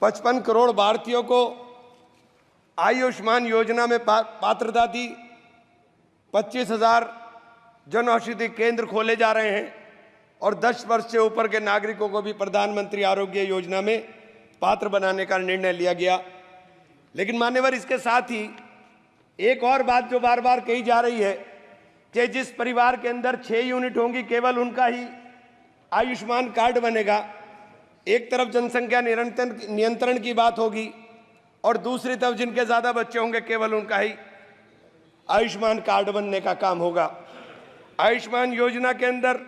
55 करोड़ भारतीयों को आयुष्मान योजना में पात्रता दी। 25,000 जन औषधि केंद्र खोले जा रहे हैं और 10 वर्ष से ऊपर के नागरिकों को भी प्रधानमंत्री आरोग्य योजना में पात्र बनाने का निर्णय लिया गया। लेकिन मान्यवर, इसके साथ ही एक और बात जो बार बार कही जा रही है कि जिस परिवार के अंदर 6 यूनिट होंगी केवल उनका ही आयुष्मान कार्ड बनेगा। एक तरफ जनसंख्या नियंत्रण की बात होगी और दूसरी तरफ जिनके ज्यादा बच्चे होंगे केवल उनका ही आयुष्मान कार्ड बनने का काम होगा। आयुष्मान योजना के अंदर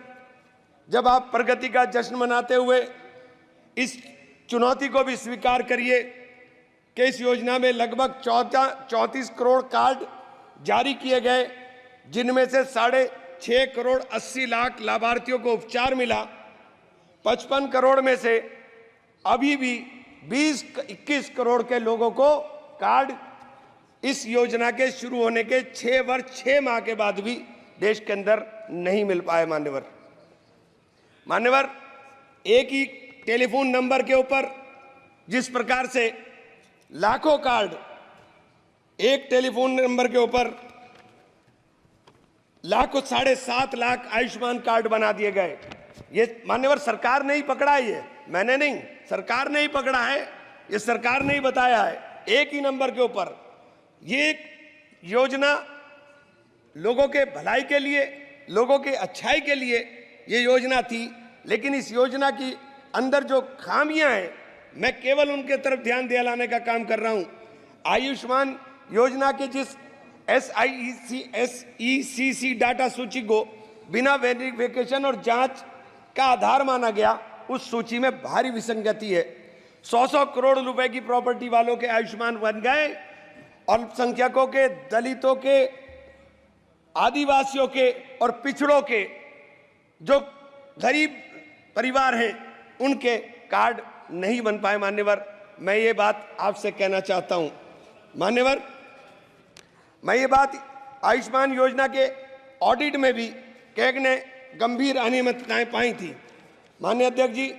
जब आप प्रगति का जश्न मनाते हुए इस चुनौती को भी स्वीकार करिए कि इस योजना में लगभग 34 करोड़ कार्ड जारी किए गए, जिनमें से 6.5 करोड़ 80 लाख लाभार्थियों को उपचार मिला। 55 करोड़ में से अभी भी 20-21 करोड़ के लोगों को कार्ड इस योजना के शुरू होने के 6 वर्ष 6 माह के बाद भी देश के अंदर नहीं मिल पाए। मान्यवर, एक ही टेलीफोन नंबर के ऊपर जिस प्रकार से लाखों कार्ड एक टेलीफोन नंबर के ऊपर लाखों 7.5 लाख आयुष्मान कार्ड बना दिए गए। ये मान्यवर सरकार ने ही पकड़ा है, ये मैंने नहीं, सरकार ने ही पकड़ा है, ये सरकार ने ही बताया है। एक ही नंबर के ऊपर ये एक योजना लोगों के भलाई के लिए, लोगों के अच्छाई के लिए ये योजना थी। लेकिन इस योजना की अंदर जो खामियां हैं, मैं केवल उनके तरफ ध्यान दिलाने का काम कर रहा हूं। आयुष्मान योजना के जिस SECC डाटा सूची को बिना वेरिफिकेशन और जांच का आधार माना गया, उस सूची में भारी विसंगति है। 100 करोड़ रुपए की प्रॉपर्टी वालों के आयुष्मान बन गए, अल्पसंख्यकों के, दलितों के, आदिवासियों के और पिछड़ों के जो गरीब परिवार हैं उनके कार्ड नहीं बन पाए। मान्यवर, मैं ये बात आपसे कहना चाहता हूं। मान्यवर, मैं ये बात आयुष्मान योजना के ऑडिट में भी कैग ने गंभीर अनियमितताएं पाई थी। माननीय अध्यक्ष जी,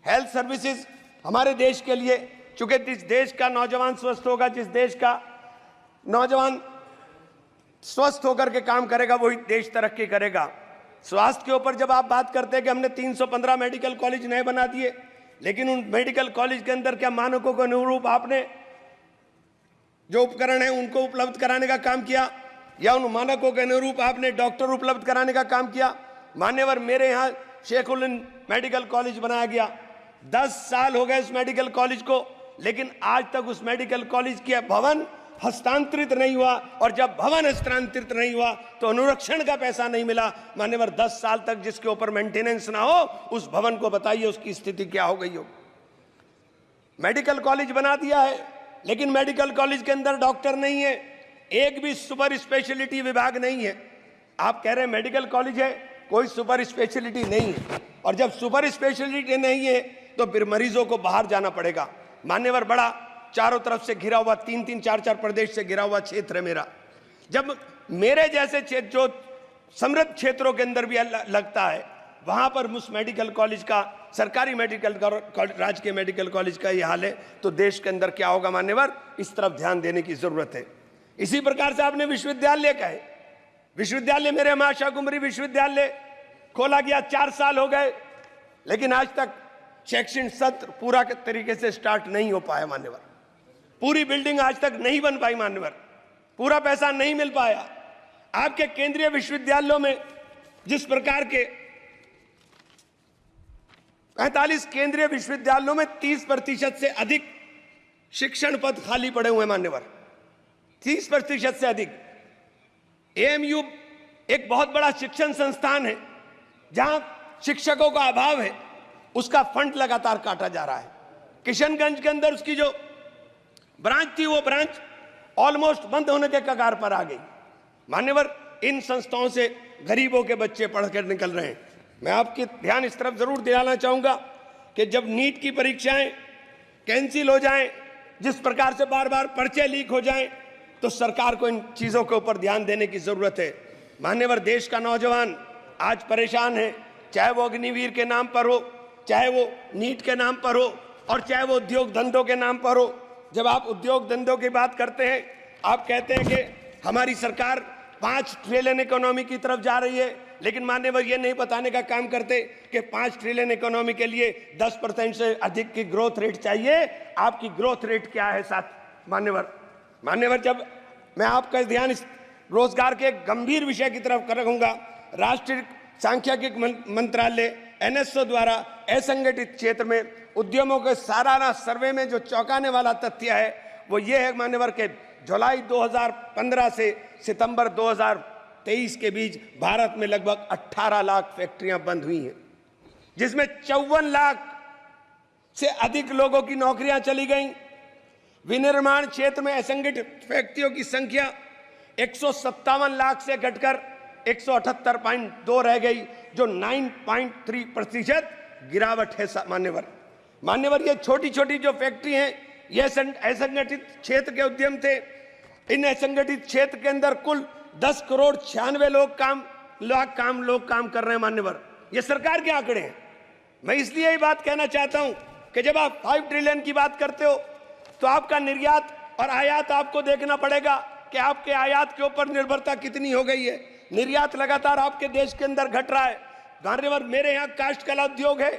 हेल्थ सर्विसेज हमारे देश के लिए, चूंकि जिस देश का नौजवान स्वस्थ होगा, जिस देश का नौजवान स्वस्थ होकर के काम करेगा, वही देश तरक्की करेगा। स्वास्थ्य के ऊपर जब आप बात करते हैं कि हमने 315 मेडिकल कॉलेज नए बना दिए, लेकिन उन मेडिकल कॉलेज के अंदर क्या मानकों के अनुरूप आपने जो उपकरण है उनको उपलब्ध कराने का काम किया, या उन मानकों के अनुरूप आपने डॉक्टर उपलब्ध कराने का काम किया? मान्यवर, मेरे यहाँ शेखुल मेडिकल कॉलेज बनाया गया, 10 साल हो गए उस मेडिकल कॉलेज को, लेकिन आज तक उस मेडिकल कॉलेज के भवन हस्तांतरित नहीं हुआ, और जब भवन हस्तांतरित नहीं हुआ तो अनुरक्षण का पैसा नहीं मिला। मान्यवर, 10 साल तक जिसके ऊपर मेंटेनेंस ना हो, उस भवन को बताइए उसकी स्थिति क्या हो गई हो। मेडिकल कॉलेज बना दिया है, लेकिन मेडिकल कॉलेज के अंदर डॉक्टर नहीं है, एक भी सुपर स्पेशलिटी विभाग नहीं है। आप कह रहे हैं मेडिकल कॉलेज है, कोई सुपर स्पेशलिटी नहीं है, और जब सुपर स्पेशलिटी नहीं है तो फिर मरीजों को बाहर जाना पड़ेगा। मान्यवर, बड़ा चारों तरफ से घिरा हुआ, 3-3, 4-4 प्रदेश से घिरा हुआ क्षेत्र है मेरा। जब मेरे जैसे क्षेत्र जो समृद्ध क्षेत्रों के अंदर भी लगता है, वहां पर उस मेडिकल कॉलेज का, सरकारी मेडिकल राजकीय मेडिकल कॉलेज का ये हाल है, तो देश के अंदर क्या होगा? मान्यवर, इस तरफ ध्यान देने की जरूरत है। इसी प्रकार से आपने विश्वविद्यालय का है, विश्वविद्यालय मेरे माशा कुमरी विश्वविद्यालय खोला गया, 4 साल हो गए, लेकिन आज तक शैक्षणिक सत्र पूरा तरीके से स्टार्ट नहीं हो पाया। मान्यवर, पूरी बिल्डिंग आज तक नहीं बन पाई। मान्यवर, पूरा पैसा नहीं मिल पाया। आपके केंद्रीय विश्वविद्यालयों में जिस प्रकार के 45 केंद्रीय विश्वविद्यालयों में 30% से अधिक शिक्षण पद खाली पड़े हुए। मान्यवर, 30% से अधिक। AMU एक बहुत बड़ा शिक्षण संस्थान है, जहां शिक्षकों का अभाव है, उसका फंड लगातार काटा जा रहा है। किशनगंज के अंदर उसकी जो ब्रांच थी, वो ब्रांच ऑलमोस्ट बंद होने के कगार पर आ गई। मान्यवर, इन संस्थाओं से गरीबों के बच्चे पढ़कर निकल रहे हैं। मैं आपके ध्यान इस तरफ जरूर दिलाना चाहूंगा कि जब नीट की परीक्षाएं कैंसिल हो जाएं, जिस प्रकार से बार बार पर्चे लीक हो जाएं, तो सरकार को इन चीजों के ऊपर ध्यान देने की जरूरत है। मान्यवर, देश का नौजवान आज परेशान है, चाहे वो अग्निवीर के नाम पर हो, चाहे वो नीट के नाम पर हो, और चाहे वो उद्योग धंधों के नाम पर हो। जब आप उद्योग धंधों की बात करते हैं, आप कहते हैं कि हमारी सरकार 5 ट्रिलियन इकोनॉमी की तरफ जा रही है, लेकिन मान्यवर ये नहीं बताने का काम करते कि 5 ट्रिलियन इकोनॉमी के लिए 10% से अधिक की ग्रोथ रेट चाहिए। आपकी ग्रोथ रेट क्या है साथ मान्यवर, जब मैं आपका ध्यान इस रोजगार के एक गंभीर विषय की तरफ रखूंगा, राष्ट्रीय सांख्यिकी मंत्रालय NSO द्वारा असंगठित क्षेत्र में उद्यमों के सालाना सर्वे में जो चौंकाने वाला तथ्य है वो ये है मान्यवर के जुलाई 2015 से सितंबर 2023 के बीच भारत में लगभग 18 लाख फैक्ट्रियां बंद हुई हैं, जिसमें 54 लाख से अधिक लोगों की नौकरियां चली गईं। विनिर्माण क्षेत्र में असंगठित फैक्ट्रियों की संख्या 157 लाख से घटकर 178.2 रह गई, जो 9.3% गिरावट है मान्यवर। ये छोटी छोटी जो फैक्ट्री हैं, ये असंगठित क्षेत्र के उद्यम थे। इन असंगठित क्षेत्र के अंदर कुल 10 करोड़ 96 लोग काम कर रहे हैं मान्यवर। ये सरकार के आंकड़े हैं। मैं इसलिए ये बात कहना चाहता हूं कि जब आप 5 ट्रिलियन की बात करते हो तो आपका निर्यात और आयात आपको देखना पड़ेगा कि आपके आयात के ऊपर निर्भरता कितनी हो गई है। निर्यात लगातार आपके देश के अंदर घट रहा है मान्यवर। मेरे यहाँ काष्ठ कला उद्योग है,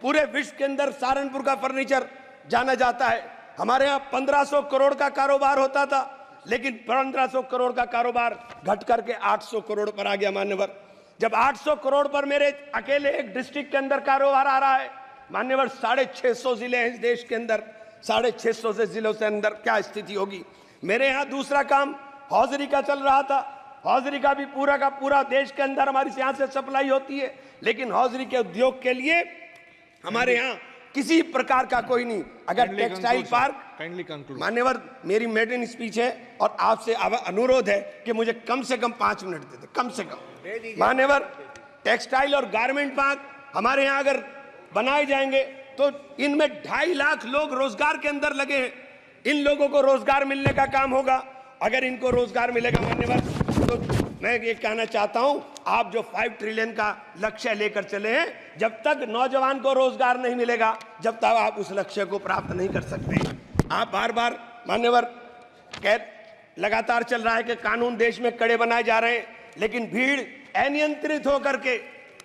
पूरे विश्व के अंदर सहारनपुर का फर्नीचर जाना जाता है। हमारे यहाँ 1500 करोड़ का कारोबार होता था, लेकिन 1500 करोड़ का कारोबार घट करके 800 करोड़ पर आ गया मान्यवर। जब 800 करोड़ पर मेरे अकेले एक डिस्ट्रिक्ट के अंदर कारोबार आ रहा है मान्यवर, 650 जिले हैं इस देश के अंदर, 650 से जिलों से अंदर क्या स्थिति होगी। मेरे यहाँ दूसरा काम हौजरी का चल रहा था। हौजरी का भी पूरा का पूरा देश के अंदर हमारी यहाँ से सप्लाई होती है, लेकिन हौजरी के उद्योग के लिए हमारे यहाँ किसी प्रकार का कोई नहीं। अगर टेक्सटाइल पार्क मान्यवर, मेरी मेडन स्पीच है और आपसे अनुरोध है कि मुझे कम से कम 5 मिनट दे दे, कम से कम मान्यवर। टेक्सटाइल और गारमेंट पार्क हमारे यहाँ अगर बनाए जाएंगे तो इनमें 2.5 लाख लोग रोजगार के अंदर लगे हैं। इन लोगों को रोजगार मिलने का काम होगा। अगर इनको रोजगार मिलेगा मान्यवर, तो मैं ये कहना चाहता हूं, आप जो 5 ट्रिलियन का लक्ष्य लेकर चले हैं, जब तक नौजवान को रोजगार नहीं मिलेगा, जब तक आप उस लक्ष्य को प्राप्त नहीं कर सकते। आप बार बार मान्यवर लगातार चल रहा है कि कानून देश में कड़े बनाए जा रहे हैं, लेकिन भीड़ अनियंत्रित होकर के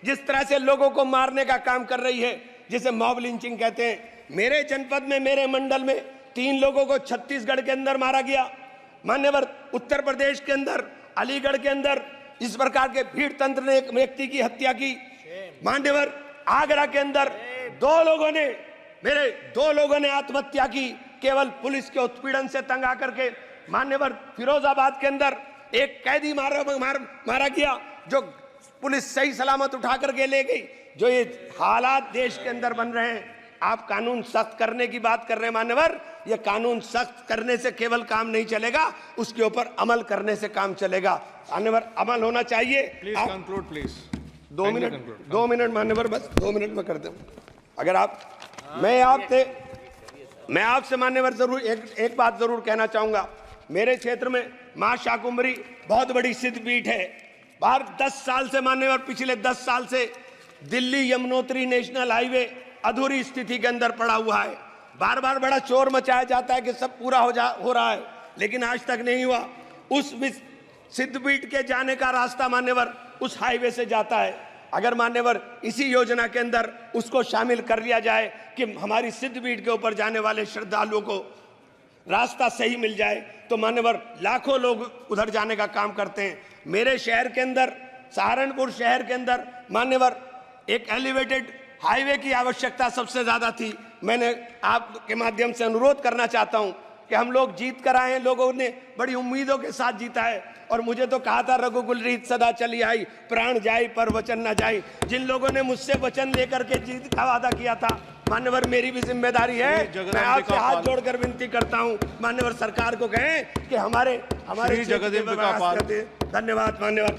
जिस तरह से लोगों को मारने का काम कर रही है, जिसे मॉब लिंचिंग कहते हैं। मेरे जनपद में, मेरे मंडल में 3 लोगों को छत्तीसगढ़ के अंदर मारा गया मान्यवर। उत्तर प्रदेश के अंदर, अलीगढ़ के अंदर इस प्रकार के भीड़ तंत्र ने एक व्यक्ति की हत्या की मान्यवर। आगरा के अंदर 2 लोगों ने आत्महत्या की केवल पुलिस के उत्पीड़न से तंग आकर के मान्यवर। फिरोजाबाद के अंदर एक कैदी मारा गया, जो पुलिस सही सलामत उठा करके ले गई। जो ये हालात देश के अंदर बन रहे हैं, आप कानून सख्त करने की बात कर रहे हैं मान्यवर। ये कानून सख्त करने से केवल काम नहीं चलेगा, उसके ऊपर अमल करने से काम चलेगा मान्यवर। अमल होना चाहिए। Please conclude please. 2 मिनट मान्यवर, बस 2 मिनट में कर दूं। अगर आप मैं आपसे मान्यवर जरूर एक बात जरूर कहना चाहूंगा। मेरे क्षेत्र में मां शाकुंभरी बहुत बड़ी सिद्धपीठ है। बाहर 10 साल से मान्यवर, पिछले 10 साल से दिल्ली यमुनोत्री नेशनल हाईवे अधूरी स्थिति के अंदर पड़ा हुआ है। बार बार बड़ा शोर मचाया जाता है कि सब पूरा हो रहा है, लेकिन आज तक नहीं हुआ। उस सिद्धपीठ के जाने का रास्ता मान्यवर उस हाईवे से जाता है। अगर मान्यवर इसी योजना के अंदर उसको शामिल कर लिया जाए कि हमारी सिद्धपीठ के ऊपर जाने वाले श्रद्धालुओं को रास्ता सही मिल जाए, तो मान्यवर लाखों लोग उधर जाने का काम करते हैं। मेरे शहर के अंदर, सहारनपुर शहर के अंदर मान्यवर एक एलिवेटेड हाईवे की आवश्यकता सबसे ज्यादा थी। मैंने आपके माध्यम से अनुरोध करना चाहता हूं कि हम लोग जीत कर आए हैं, लोगों ने बड़ी उम्मीदों के साथ जीता है। और मुझे तो कहा था रघुकुल रीत सदा चली आई, प्राण जाई पर वचन न जाई। जिन लोगों ने मुझसे वचन लेकर के जीत का वादा किया था मान्यवर, मेरी भी जिम्मेदारी है। मैं आपसे हाथ जोड़कर विनती करता हूं मान्यवर, सरकार को कहें कि हमारे धन्यवाद मान्यवर।